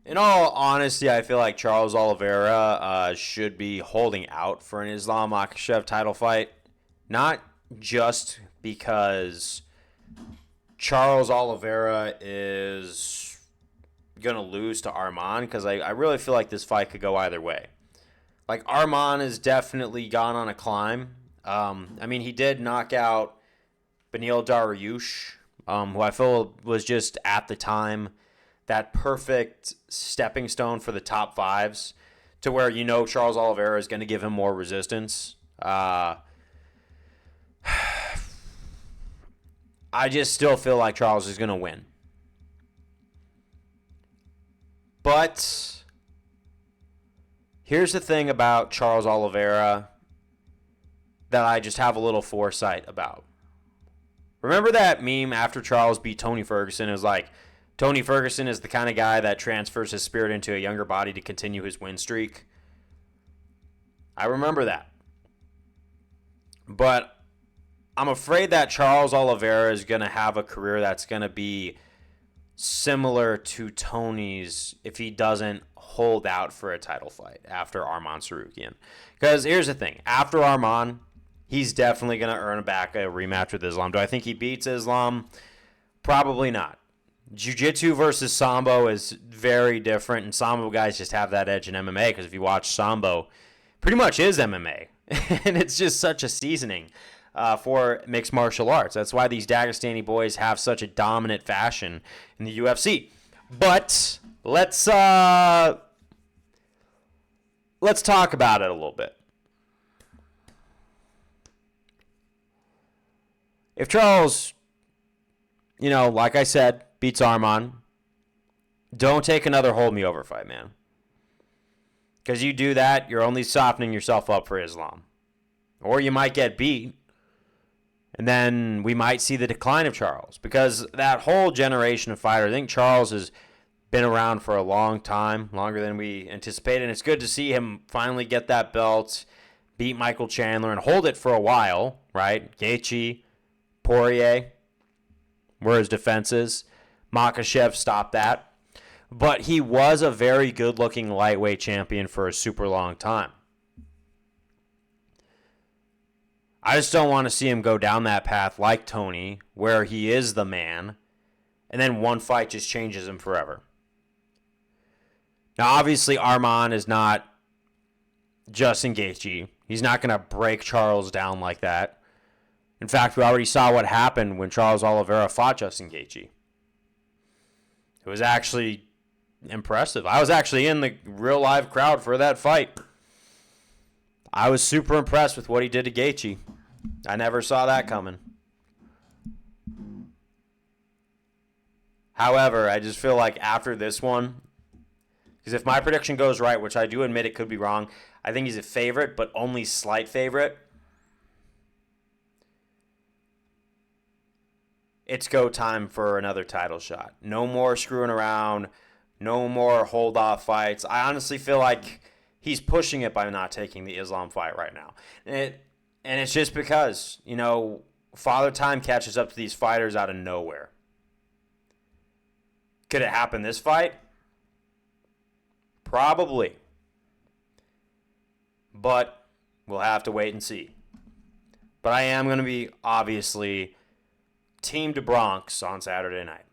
In all honesty, I feel like Charles Oliveira should be holding out for an Islam Makhachev title fight. Not just because Charles Oliveira is going to lose to Arman, because I really feel like this fight could go either way. Like, Arman has definitely gone on a climb. He did knock out Beneil Dariush, who I feel was just at the time that perfect stepping stone for the top fives, to where Charles Oliveira is going to give him more resistance. I just still feel like Charles is going to win. But here's the thing about Charles Oliveira that I just have a little foresight about. Remember that meme after Charles beat Tony Ferguson? It was like, Tony Ferguson is the kind of guy that transfers his spirit into a younger body to continue his win streak. I remember that. But I'm afraid that Charles Oliveira is going to have a career that's going to be similar to Tony's if he doesn't hold out for a title fight after Arman Tsarukyan. Because here's the thing. After Arman, he's definitely going to earn back a rematch with Islam. Do I think he beats Islam? Probably not. Jiu-Jitsu versus Sambo is very different, and Sambo guys just have that edge in MMA, because if you watch Sambo, pretty much is MMA. And it's just such a seasoning for mixed martial arts. That's why these Dagestani boys have such a dominant fashion in the UFC. But let's talk about it a little bit. If Charles, like I said, beats Arman, don't take another hold me over fight, man. Because you do that, you're only softening yourself up for Islam. Or you might get beat, and then we might see the decline of Charles. Because that whole generation of fighters, I think Charles has been around for a long time, longer than we anticipated. And it's good to see him finally get that belt, beat Michael Chandler, and hold it for a while, right? Gaethje, Poirier were his defenses. Makhachev stopped that. But he was a very good-looking lightweight champion for a super long time. I just don't want to see him go down that path like Tony, where he is the man, and then one fight just changes him forever. Now, obviously, Arman is not Justin Gaethje. He's not going to break Charles down like that. In fact, we already saw what happened when Charles Oliveira fought Justin Gaethje. It was actually impressive. I was actually in the real live crowd for that fight. I was super impressed with what he did to Gaethje. I never saw that coming. However, I just feel like after this one, because if my prediction goes right, which I do admit it could be wrong, I think he's a favorite, but only slight favorite. It's go time for another title shot. No more screwing around. No more hold-off fights. I honestly feel like he's pushing it by not taking the Islam fight right now. And it's just because, Father Time catches up to these fighters out of nowhere. Could it happen this fight? Probably. But we'll have to wait and see. But I am going to be, obviously, Team DeBronx on Saturday night.